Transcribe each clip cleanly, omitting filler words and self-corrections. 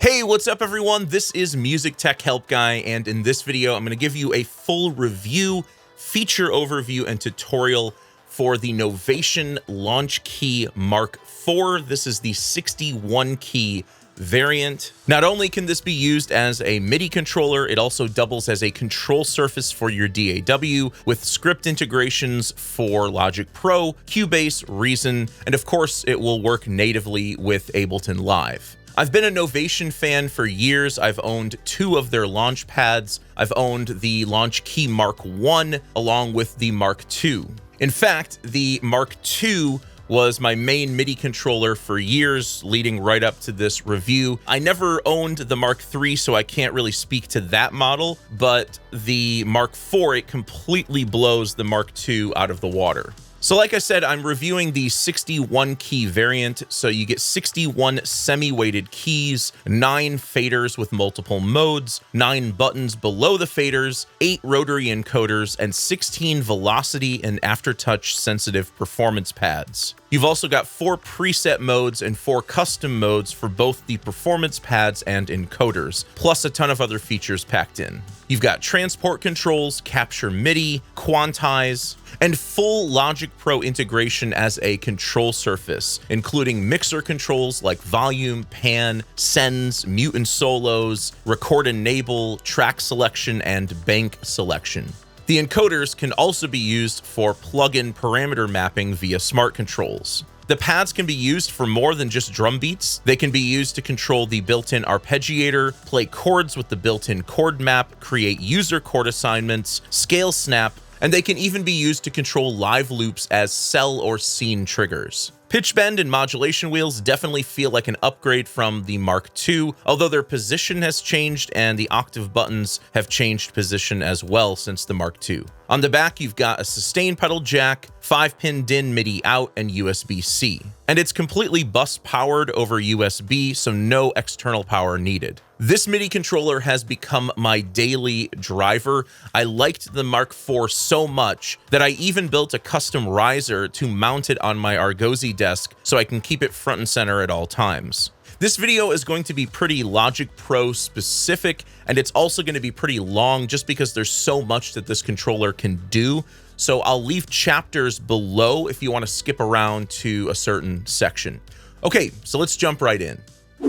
Hey, what's up everyone? This is MusicTechHelpGuy, and in this video, I'm going to give you a full review, feature overview, and tutorial for the Novation Launchkey Mark IV. This is the 61 key variant. Not only can this be used as a MIDI controller, it also doubles as a control surface for your DAW with script integrations for Logic Pro, Cubase, Reason, and of course, it will work natively with Ableton Live. I've been a Novation fan for years. I've owned 2 of their launch pads. I've owned the Launchkey Mark I along with the Mark II. In fact, the Mark II was my main MIDI controller for years, leading right up to this review. I never owned the Mark III, so I can't really speak to that model, but the Mark IV, it completely blows the Mark II out of the water. So like I said, I'm reviewing the 61 key variant. So you get 61 semi-weighted keys, 9 faders with multiple modes, 9 buttons below the faders, 8 rotary encoders, and 16 velocity and aftertouch sensitive performance pads. You've also got 4 preset modes and 4 custom modes for both the performance pads and encoders, plus a ton of other features packed in. You've got transport controls, capture MIDI, quantize, and full Logic Pro integration as a control surface, including mixer controls like volume, pan, sends, mute and solos, record enable, track selection, and bank selection. The encoders can also be used for plug-in parameter mapping via smart controls. The pads can be used for more than just drum beats. They can be used to control the built-in Arpeggiator, play chords with the built-in chord map, create user chord assignments, scale snap, and they can even be used to control live loops as cell or scene triggers. Pitch bend and modulation wheels definitely feel like an upgrade from the Mark II, although their position has changed and the octave buttons have changed position as well since the Mark II. On the back, you've got a sustain pedal jack, 5-pin DIN MIDI out, and USB-C. And it's completely bus powered over USB, so no external power needed. This MIDI controller has become my daily driver. I liked the Mark IV so much that I even built a custom riser to mount it on my Argosy desk so I can keep it front and center at all times. This video is going to be pretty Logic Pro specific, and it's also going to be pretty long just because there's so much that this controller can do. So I'll leave chapters below if you want to skip around to a certain section. Okay, so let's jump right in.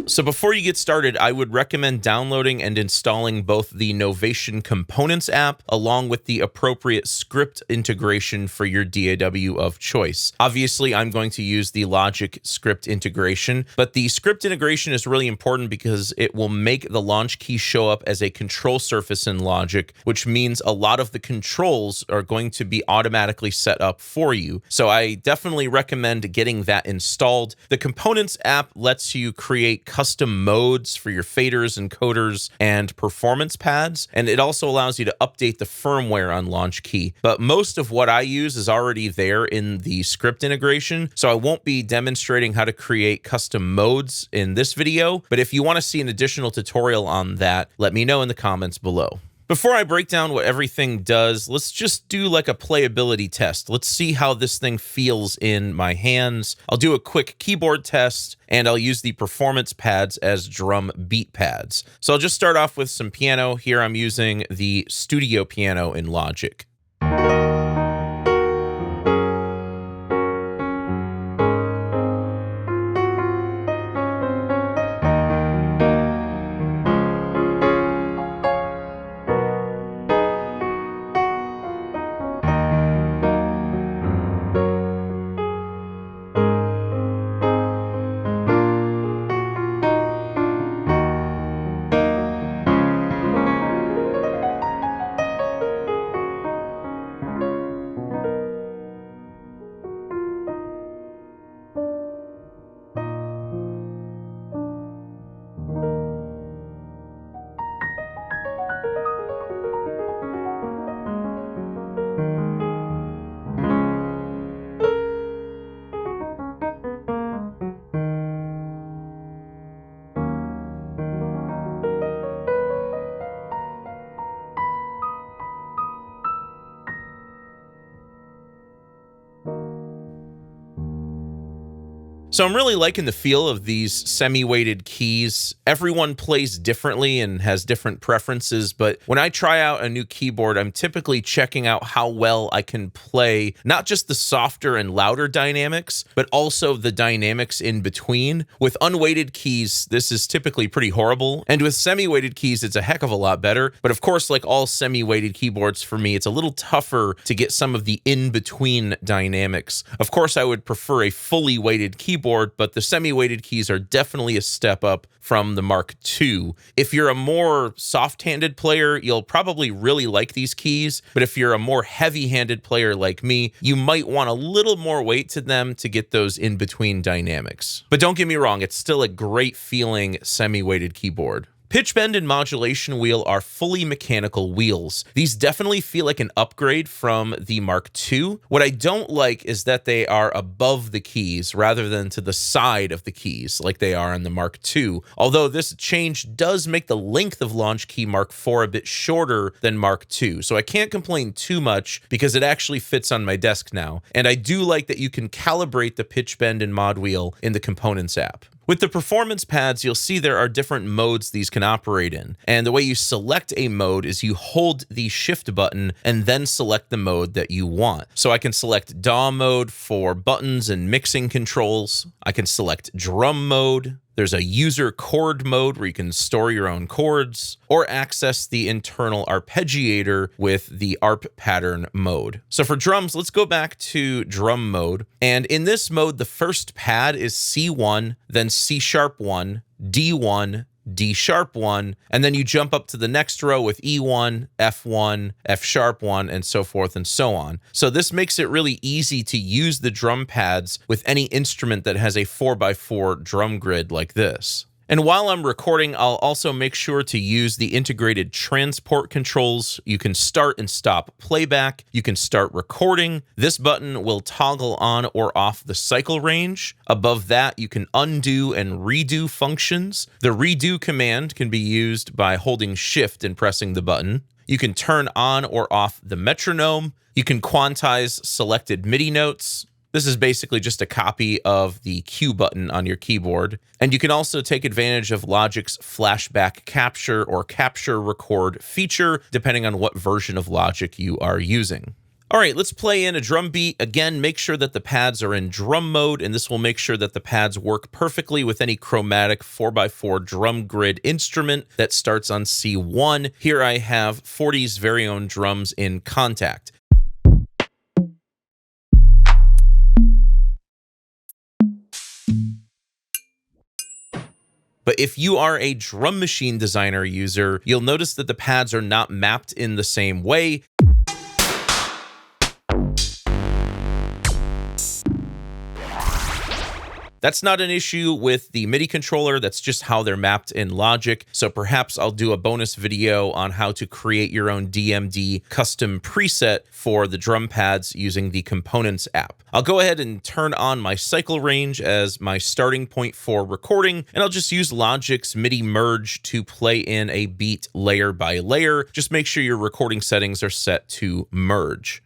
So before you get started, I would recommend downloading and installing both the Novation Components app along with the appropriate script integration for your DAW of choice. Obviously, I'm going to use the Logic script integration, but the script integration is really important because it will make the Launchkey show up as a control surface in Logic, which means a lot of the controls are going to be automatically set up for you. So I definitely recommend getting that installed. The Components app lets you create custom modes for your faders, encoders, and performance pads, and it also allows you to update the firmware on Launchkey. But most of what I use is already there in the script integration, so I won't be demonstrating how to create custom modes in this video, but if you want to see an additional tutorial on that, let me know in the comments below. Before I break down what everything does, let's just do like a playability test. Let's see how this thing feels in my hands. I'll do a quick keyboard test, and I'll use the performance pads as drum beat pads. So I'll just start off with some piano. Here I'm using the studio piano in Logic. So I'm really liking the feel of these semi-weighted keys. Everyone plays differently and has different preferences, but when I try out a new keyboard, I'm typically checking out how well I can play not just the softer and louder dynamics, but also the dynamics in between. With unweighted keys, this is typically pretty horrible, and with semi-weighted keys, it's a heck of a lot better. But of course, like all semi-weighted keyboards for me, it's a little tougher to get some of the in-between dynamics. Of course, I would prefer a fully weighted keyboard, but the semi-weighted keys are definitely a step up from the Mark II. If you're a more soft-handed player, you'll probably really like these keys, but if you're a more heavy-handed player like me, you might want a little more weight to them to get those in-between dynamics. But don't get me wrong, it's still a great feeling semi-weighted keyboard. Pitch bend and modulation wheel are fully mechanical wheels. These definitely feel like an upgrade from the Mark II. What I don't like is that they are above the keys rather than to the side of the keys like they are on the Mark II. Although this change does make the length of Launchkey Mark IV a bit shorter than Mark II. So I can't complain too much because it actually fits on my desk now. And I do like that you can calibrate the pitch bend and mod wheel in the Components app. With the performance pads, you'll see there are different modes these can operate in. And the way you select a mode is you hold the shift button and then select the mode that you want. So I can select DAW mode for buttons and mixing controls. I can select drum mode. There's a user chord mode where you can store your own chords or access the internal arpeggiator with the arp pattern mode. So for drums, let's go back to drum mode. And in this mode, the first pad is C1, then C#1, D1, D#1, and then you jump up to the next row with E1, F1, F#1, and so forth and so on. So this makes it really easy to use the drum pads with any instrument that has a 4x4 drum grid like this. And while I'm recording, I'll also make sure to use the integrated transport controls. You can start and stop playback. You can start recording. This button will toggle on or off the cycle range. Above that, you can undo and redo functions. The redo command can be used by holding shift and pressing the button. You can turn on or off the metronome. You can quantize selected MIDI notes. This is basically just a copy of the Q button on your keyboard. And you can also take advantage of Logic's flashback capture or capture record feature, depending on what version of Logic you are using. All right, let's play in a drum beat. Again, make sure that the pads are in drum mode, and this will make sure that the pads work perfectly with any chromatic 4x4 drum grid instrument that starts on C1. Here I have 40's very own drums in Contact. But if you are a drum machine designer user, you'll notice that the pads are not mapped in the same way. That's not an issue with the MIDI controller, that's just how they're mapped in Logic. So perhaps I'll do a bonus video on how to create your own DMD custom preset for the drum pads using the Components app. I'll go ahead and turn on my cycle range as my starting point for recording, and I'll just use Logic's MIDI merge to play in a beat layer by layer. Just make sure your recording settings are set to merge.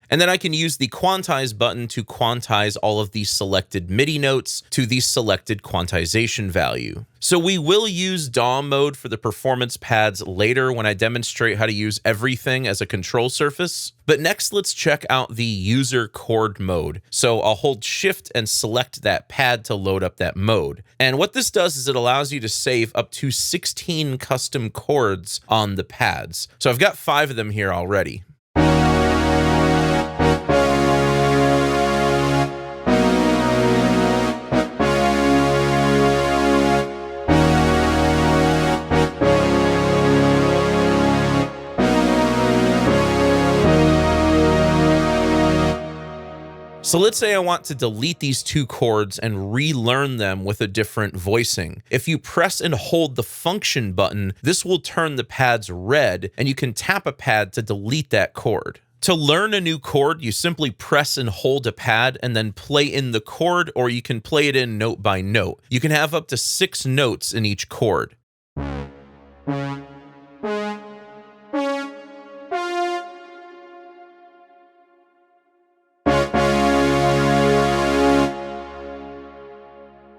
And then I can use the quantize button to quantize all of the selected MIDI notes to the selected quantization value. So we will use DAW mode for the performance pads later when I demonstrate how to use everything as a control surface. But next, let's check out the user chord mode. So I'll hold shift and select that pad to load up that mode. And what this does is it allows you to save up to 16 custom chords on the pads. So I've got 5 of them here already. So let's say I want to delete these two chords and relearn them with a different voicing. If you press and hold the function button, this will turn the pads red, and you can tap a pad to delete that chord. To learn a new chord, you simply press and hold a pad and then play in the chord, or you can play it in note by note. You can have up to 6 notes in each chord.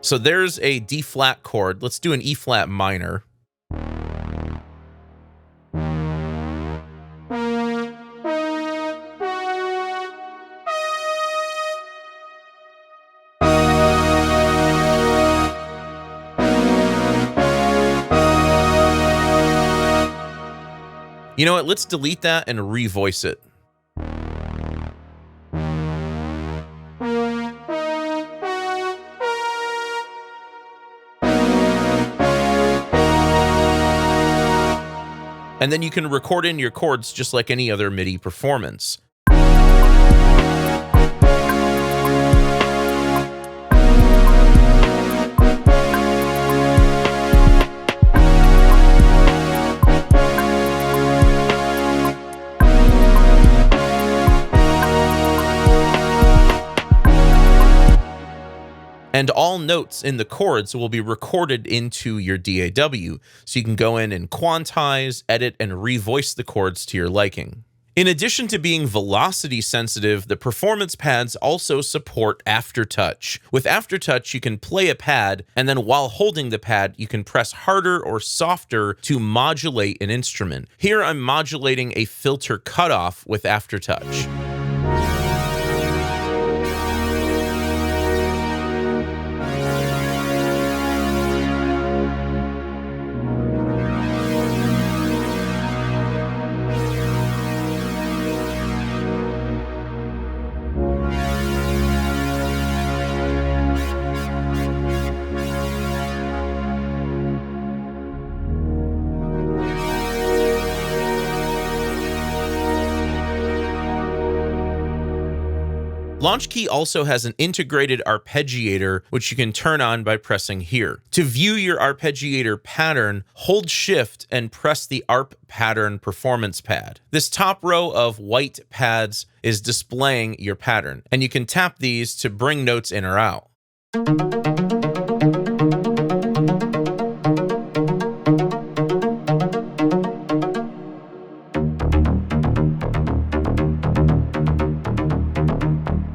So there's a D flat chord. Let's do an E flat minor. You know what? Let's delete that and revoice it. And then you can record in your chords just like any other MIDI performance. And all notes in the chords will be recorded into your DAW, so you can go in and quantize, edit, and revoice the chords to your liking. In addition to being velocity sensitive, the performance pads also support Aftertouch. With Aftertouch, you can play a pad, and then while holding the pad, you can press harder or softer to modulate an instrument. Here, I'm modulating a filter cutoff with Aftertouch. Launchkey also has an integrated arpeggiator, which you can turn on by pressing here. To view your arpeggiator pattern, hold Shift and press the Arp Pattern Performance pad. This top row of white pads is displaying your pattern, and you can tap these to bring notes in or out.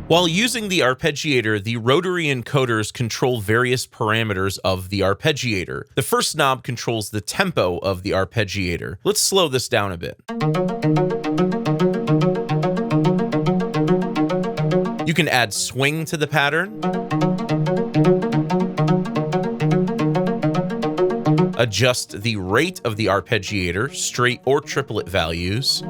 While using the arpeggiator, the rotary encoders control various parameters of the arpeggiator. The first knob controls the tempo of the arpeggiator. Let's slow this down a bit. You can add swing to the pattern, adjust the rate of the arpeggiator, straight or triplet values,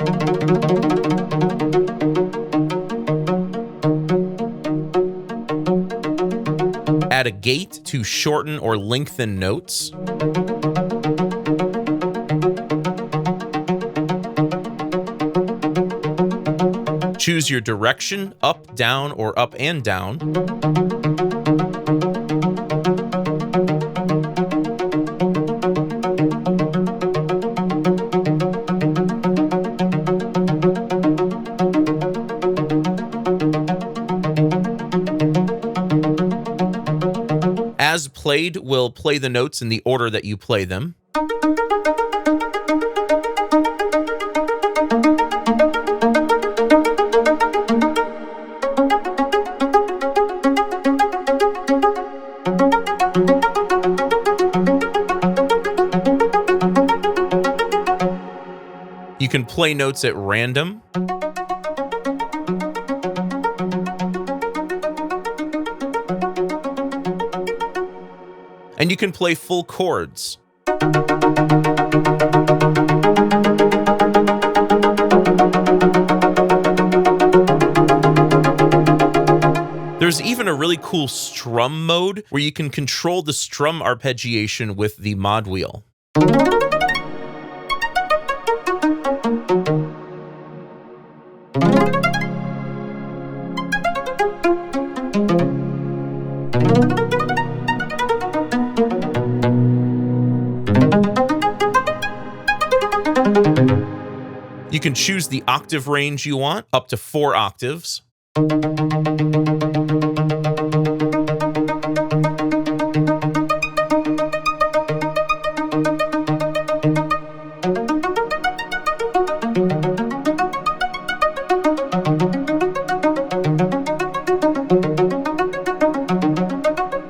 add a gate to shorten or lengthen notes, choose your direction, up, down, or up and down, As played will play the notes in the order that you play them. You can play notes at random. And you can play full chords. There's even a really cool strum mode where you can control the strum arpeggiation with the mod wheel. You can choose the octave range you want, up to 4 octaves.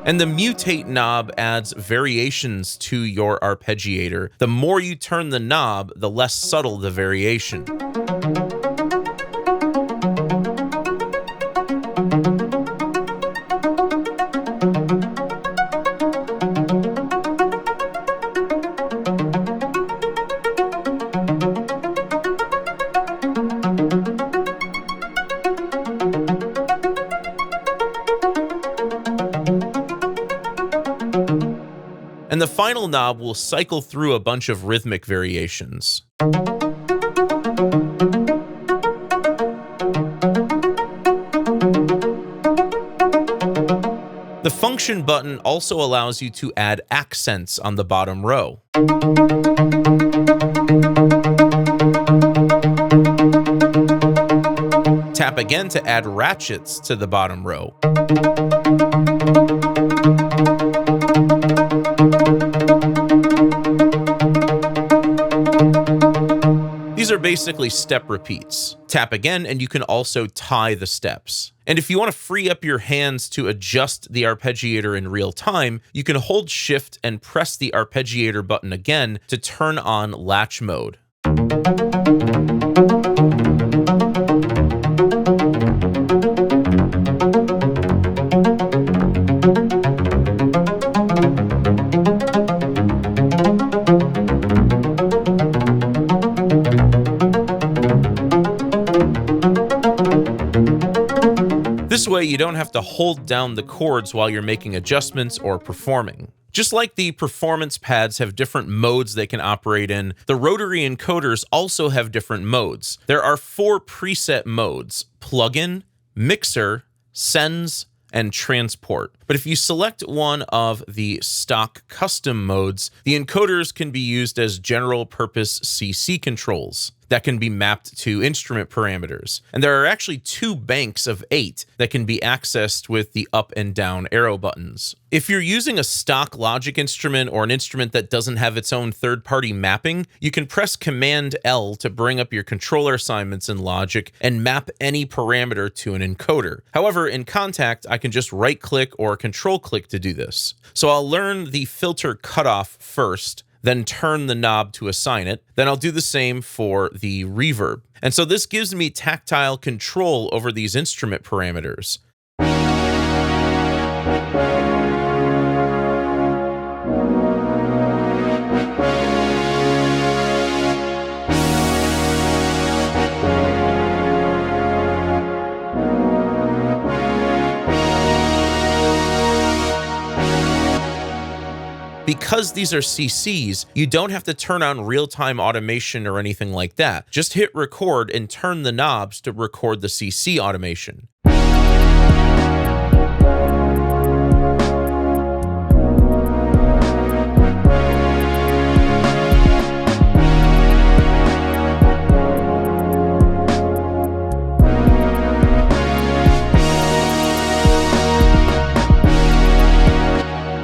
And the mutate knob adds variations to your arpeggiator. The more you turn the knob, the less subtle the variation. And the final knob will cycle through a bunch of rhythmic variations. The function button also allows you to add accents on the bottom row. Tap again to add ratchets to the bottom row. These are basically step repeats. Tap again and you can also tie the steps. And if you want to free up your hands to adjust the arpeggiator in real time, you can hold Shift and press the arpeggiator button again to turn on latch mode. This way, you don't have to hold down the chords while you're making adjustments or performing. Just like the performance pads have different modes they can operate in, the rotary encoders also have different modes. There are 4 preset modes: plugin, mixer, sends, and transport. But if you select one of the stock custom modes, the encoders can be used as general purpose CC controls that can be mapped to instrument parameters. And there are actually 2 banks of 8 that can be accessed with the up and down arrow buttons. If you're using a stock Logic instrument or an instrument that doesn't have its own third-party mapping, you can press Command L to bring up your controller assignments in Logic and map any parameter to an encoder. However, in Kontakt, I can just right-click or control-click to do this. So I'll learn the filter cutoff first, then turn the knob to assign it. Then I'll do the same for the reverb. And so this gives me tactile control over these instrument parameters. Because these are CCs, you don't have to turn on real-time automation or anything like that. Just hit record and turn the knobs to record the CC automation.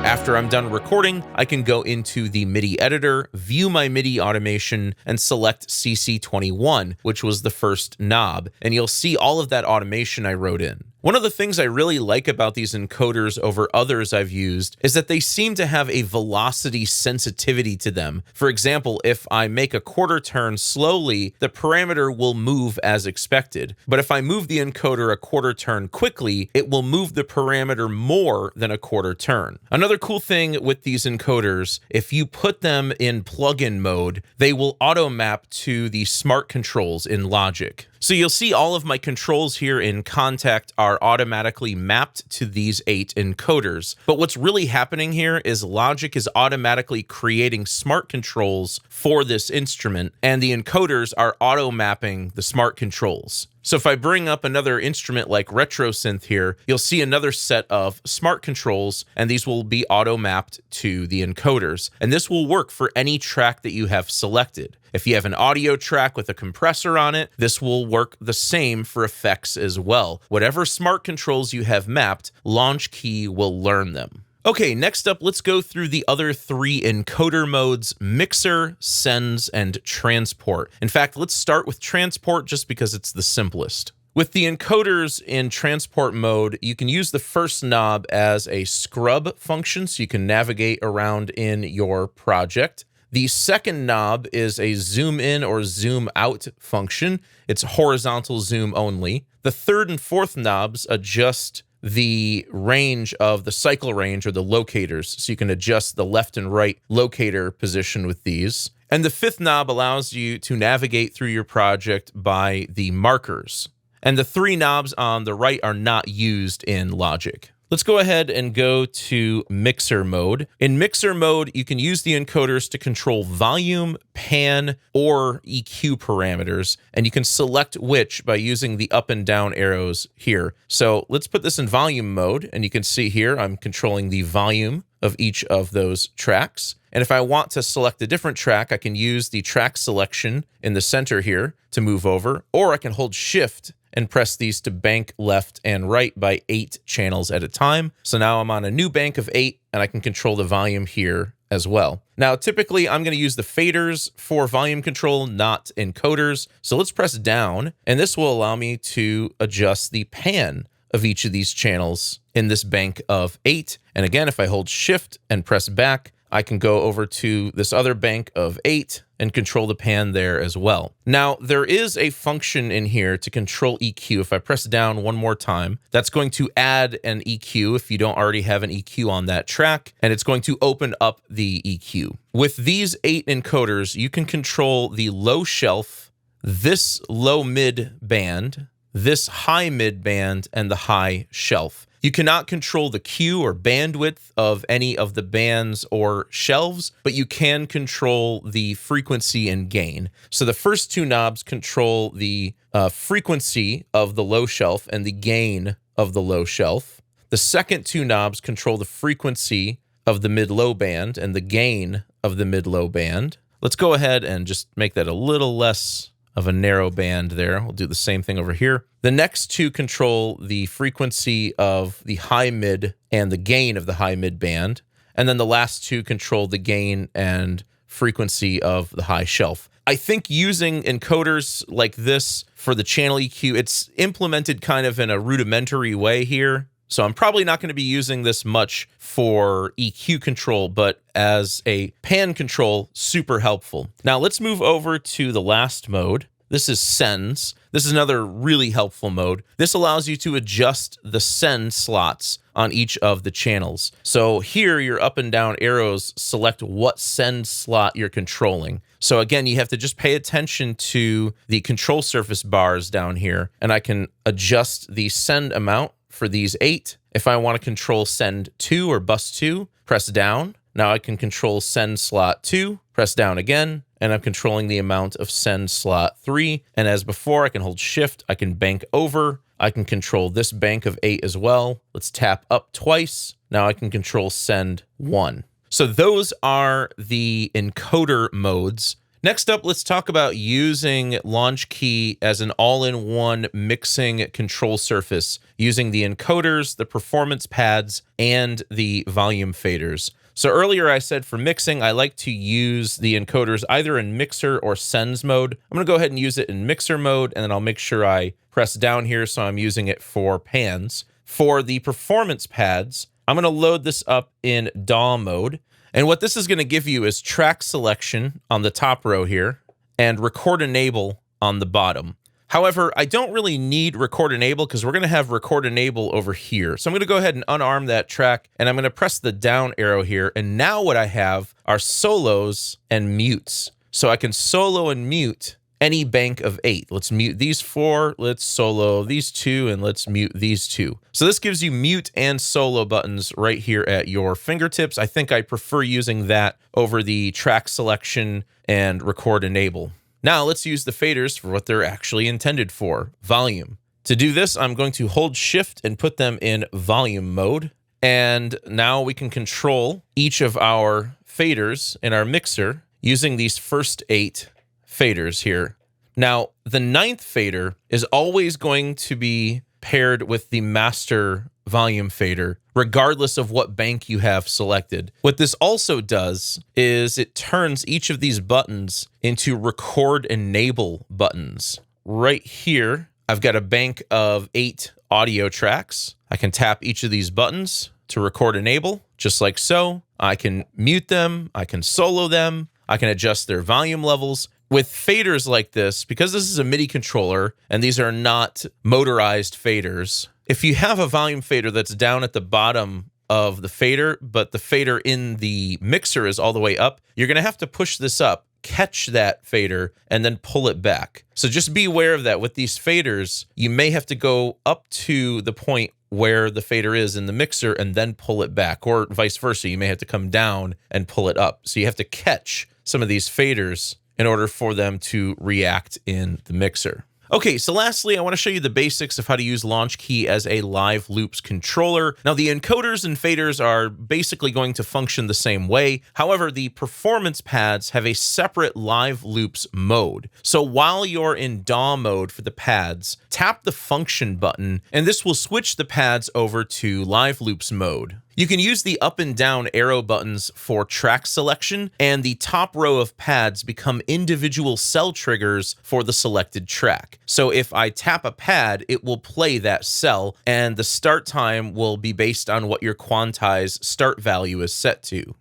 After I'm done recording, I can go into the MIDI editor, view my MIDI automation, and select CC21, which was the first knob, and you'll see all of that automation I wrote in. One of the things I really like about these encoders over others I've used is that they seem to have a velocity sensitivity to them. For example, if I make a quarter turn slowly, the parameter will move as expected. But if I move the encoder a quarter turn quickly, it will move the parameter more than a quarter turn. Another cool thing with these encoders, if you put them in plugin mode, they will auto map to the smart controls in Logic. So you'll see all of my controls here in Kontakt are automatically mapped to these 8 encoders. But what's really happening here is Logic is automatically creating smart controls for this instrument, and the encoders are auto mapping the smart controls. So if I bring up another instrument like retro synth here, you'll see another set of smart controls, and these will be auto mapped to the encoders. And this will work for any track that you have selected. If you have an audio track with a compressor on it, this will work the same for effects as well. Whatever smart controls you have mapped, Launchkey will learn them. Okay, next up, let's go through the other 3 encoder modes: mixer, sends, and transport. In fact, let's start with transport just because it's the simplest. With the encoders in transport mode, you can use the first knob as a scrub function so you can navigate around in your project. The second knob is a zoom in or zoom out function. It's horizontal zoom only. The third and fourth knobs adjust the range of the cycle range, or the locators, so you can adjust the left and right locator position with these. And the fifth knob allows you to navigate through your project by the markers. And the 3 knobs on the right are not used in Logic. Let's go ahead and go to mixer mode. In mixer mode, you can use the encoders to control volume, pan, or EQ parameters, and you can select which by using the up and down arrows here. So let's put this in volume mode, and you can see here I'm controlling the volume of each of those tracks. And if I want to select a different track, I can use the track selection in the center here to move over, or I can hold Shift and press these to bank left and right by 8 channels at a time. So now I'm on a new bank of 8, and I can control the volume here as well. Now, typically I'm going to use the faders for volume control, not encoders. So let's press down, and this will allow me to adjust the pan of each of these channels in this bank of 8. And again, if I hold Shift and press back, I can go over to this other bank of 8 and control the pan there as well. Now, there is a function in here to control EQ. If I press down one more time, that's going to add an EQ if you don't already have an EQ on that track, and it's going to open up the EQ. With these 8 encoders, you can control the low shelf, this low mid band, this high mid band, and the high shelf. You cannot control the Q or bandwidth of any of the bands or shelves, but you can control the frequency and gain. So the first 2 knobs control the frequency of the low shelf and the gain of the low shelf. The second 2 knobs control the frequency of the mid-low band and the gain of the mid-low band. Let's go ahead and just make that a little less of a narrow band there. We'll do the same thing over here. The next 2 control the frequency of the high mid and the gain of the high mid band. And then the last 2 control the gain and frequency of the high shelf. I think using encoders like this for the channel EQ, it's implemented kind of in a rudimentary way here. So I'm probably not going to be using this much for EQ control, but as a pan control, super helpful. Now let's move over to the last mode. This is sends. This is another really helpful mode. This allows you to adjust the send slots on each of the channels. So here, your up and down arrows select what send slot you're controlling. So again, you have to just pay attention to the control surface bars down here, and I can adjust the send amount for these 8. If I want to control send 2 or bus 2, press down. Now I can control send slot 2, press down again, and I'm controlling the amount of send slot 3. And as before, I can hold Shift, I can bank over, I can control this bank of 8 as well. Let's tap up twice. Now I can control send 1. So those are the encoder modes. Next up, let's talk about using Launchkey as an all-in-one mixing control surface using the encoders, the performance pads, and the volume faders. So earlier I said for mixing, I like to use the encoders either in mixer or sends mode. I'm going to go ahead and use it in mixer mode, and then I'll make sure I press down here so I'm using it for pans. For the performance pads, I'm going to load this up in DAW mode. And what this is going to give you is track selection on the top row here and record enable on the bottom. However, I don't really need record enable because we're going to have record enable over here. So I'm going to go ahead and unarm that track, and I'm going to press the down arrow here. And now what I have are solos and mutes. So I can solo and mute any bank of 8. Let's mute these 4, let's solo these 2, and let's mute these 2. So this gives you mute and solo buttons right here at your fingertips. I think I prefer using that over the track selection and record enable. Now let's use the faders for what they're actually intended for, volume. To do this, I'm going to hold Shift and put them in volume mode. And now we can control each of our faders in our mixer using these first 8 faders here. Now, the 9th fader is always going to be paired with the master volume fader, regardless of what bank you have selected. What this also does is it turns each of these buttons into record enable buttons. Right here, I've got a bank of 8 audio tracks. I can tap each of these buttons to record enable, just like so. I can mute them, I can solo them, I can adjust their volume levels. With faders like this, because this is a MIDI controller and these are not motorized faders, if you have a volume fader that's down at the bottom of the fader, but the fader in the mixer is all the way up, you're going to have to push this up, catch that fader, and then pull it back. So just be aware of that. With these faders, you may have to go up to the point where the fader is in the mixer and then pull it back, or vice versa. You may have to come down and pull it up. So you have to catch some of these faders in order for them to react in the mixer. Okay, so lastly, I want to show you the basics of how to use Launchkey as a live loops controller. Now, the encoders and faders are basically going to function the same way. However, the performance pads have a separate live loops mode. So while you're in DAW mode for the pads, tap the function button, and this will switch the pads over to live loops mode. You can use the up and down arrow buttons for track selection, and the top row of pads become individual cell triggers for the selected track. So if I tap a pad, it will play that cell, and the start time will be based on what your quantize start value is set to.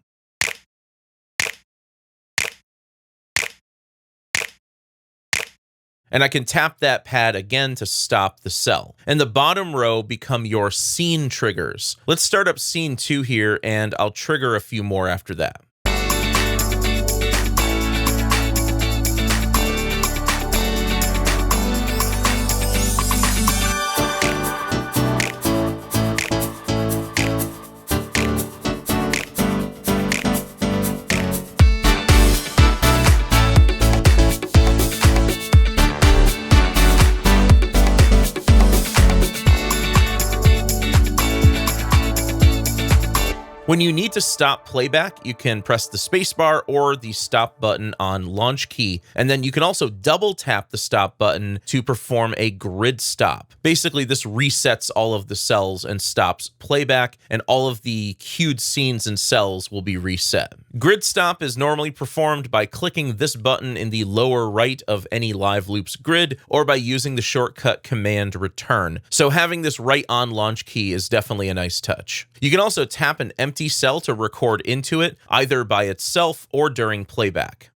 And I can tap that pad again to stop the cell. And the bottom row become your scene triggers. Let's start up scene 2 here, and I'll trigger a few more after that. When you need to stop playback, you can press the spacebar or the stop button on Launchkey, and then you can also double tap the stop button to perform a grid stop. Basically, this resets all of the cells and stops playback, and all of the queued scenes and cells will be reset. Grid stop is normally performed by clicking this button in the lower right of any live loops grid, or by using the shortcut command return. So having this right on Launchkey is definitely a nice touch. You can also tap an empty cell to record into it, either by itself or during playback.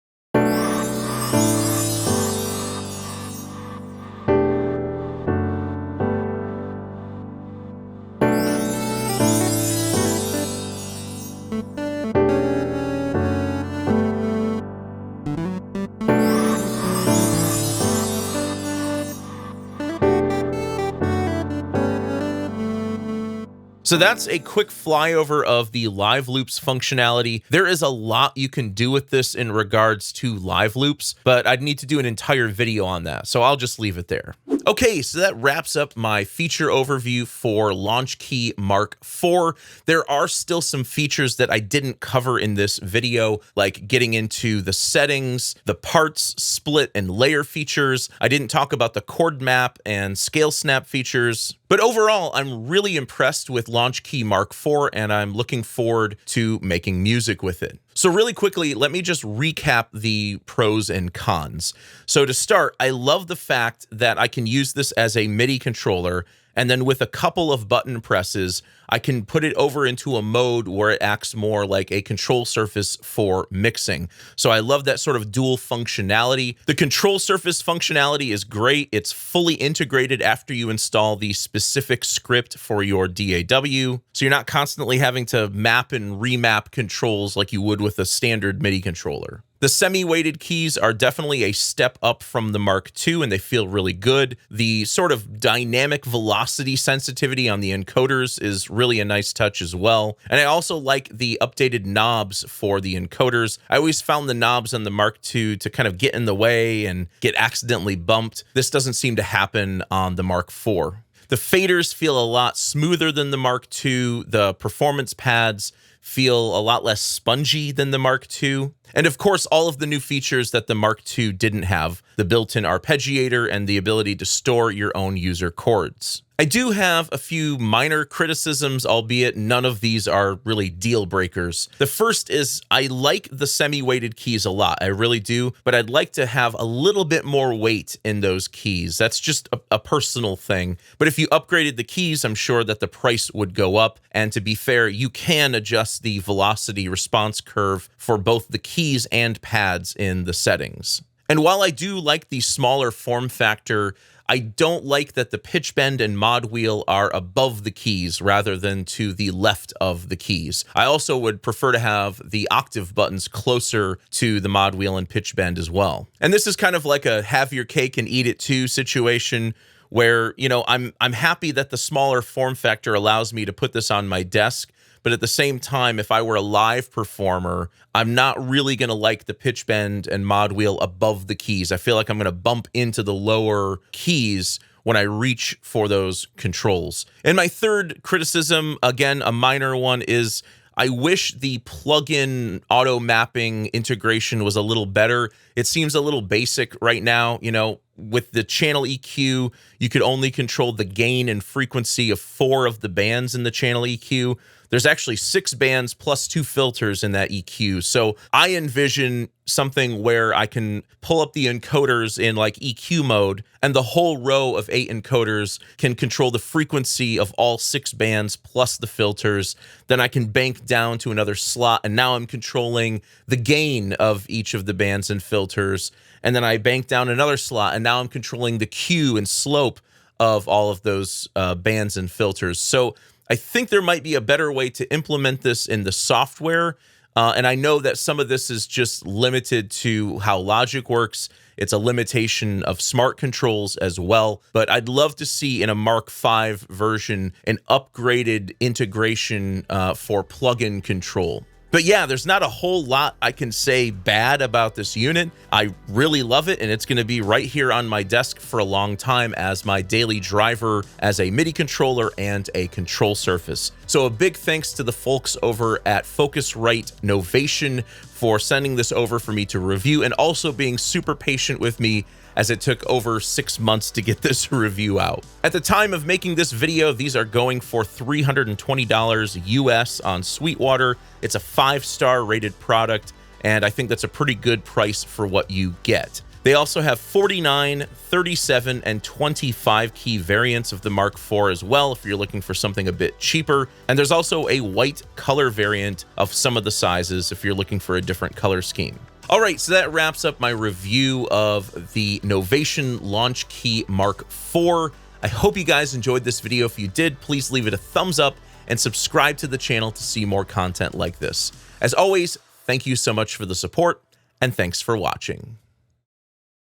So that's a quick flyover of the live loops functionality. There is a lot you can do with this in regards to live loops, but I'd need to do an entire video on that, so I'll just leave it there. Okay, so that wraps up my feature overview for Launchkey Mark IV. There are still some features that I didn't cover in this video, like getting into the settings, the parts, split, and layer features. I didn't talk about the chord map and scale snap features. But overall, I'm really impressed with Launchkey Mark IV, and I'm looking forward to making music with it. So really quickly, let me just recap the pros and cons. So to start, I love the fact that I can use this as a MIDI controller, and then with a couple of button presses, I can put it over into a mode where it acts more like a control surface for mixing. So I love that sort of dual functionality. The control surface functionality is great. It's fully integrated after you install the specific script for your DAW. So you're not constantly having to map and remap controls like you would with a standard MIDI controller. The semi-weighted keys are definitely a step up from the Mark II, and they feel really good. The sort of dynamic velocity sensitivity on the encoders is really a nice touch as well. And I also like the updated knobs for the encoders. I always found the knobs on the Mark II to kind of get in the way and get accidentally bumped. This doesn't seem to happen on the Mark IV. The faders feel a lot smoother than the Mark II. The performance pads feel a lot less spongy than the Mark II. And of course, all of the new features that the Mark II didn't have, the built-in arpeggiator and the ability to store your own user chords. I do have a few minor criticisms, albeit none of these are really deal breakers. The first is I like the semi-weighted keys a lot, I really do, but I'd like to have a little bit more weight in those keys. That's just a personal thing. But if you upgraded the keys, I'm sure that the price would go up. And to be fair, you can adjust the velocity response curve for both the keys and pads in the settings. And while I do like the smaller form factor, I don't like that the pitch bend and mod wheel are above the keys rather than to the left of the keys. I also would prefer to have the octave buttons closer to the mod wheel and pitch bend as well. And this is kind of like a have your cake and eat it too situation where, you know, I'm happy that the smaller form factor allows me to put this on my desk. But at the same time, if I were a live performer, I'm not really going to like the pitch bend and mod wheel above the keys. I feel like I'm going to bump into the lower keys when I reach for those controls. And my third criticism, again, a minor one, is I wish the plugin auto mapping integration was a little better. It seems a little basic right now. You know, with the channel EQ, you could only control the gain and frequency of 4 of the bands in the channel EQ. There's actually 6 bands plus 2 filters in that EQ. So I envision something where I can pull up the encoders in like EQ mode, and the whole row of 8 encoders can control the frequency of all 6 bands plus the filters. Then I can bank down to another slot, and now I'm controlling the gain of each of the bands and filters. And then I bank down another slot, and now I'm controlling the Q and slope of all of those bands and filters. So I think there might be a better way to implement this in the software. And I know that some of this is just limited to how Logic works. It's a limitation of smart controls as well. But I'd love to see in a Mark V version an upgraded integration for plugin control. But yeah, there's not a whole lot I can say bad about this unit. I really love it, and it's going to be right here on my desk for a long time as my daily driver as a MIDI controller and a control surface. So a big thanks to the folks over at Focusrite Novation for sending this over for me to review, and also being super patient with me as it took over 6 months to get this review out. At the time of making this video, these are going for $320 US on Sweetwater. It's a 5-star rated product, and I think that's a pretty good price for what you get. They also have 49, 37, and 25 key variants of the Mark IV as well, if you're looking for something a bit cheaper. And there's also a white color variant of some of the sizes if you're looking for a different color scheme. All right, so that wraps up my review of the Novation Launchkey Mark IV. I hope you guys enjoyed this video. If you did, please leave it a thumbs up and subscribe to the channel to see more content like this. As always, thank you so much for the support, and thanks for watching.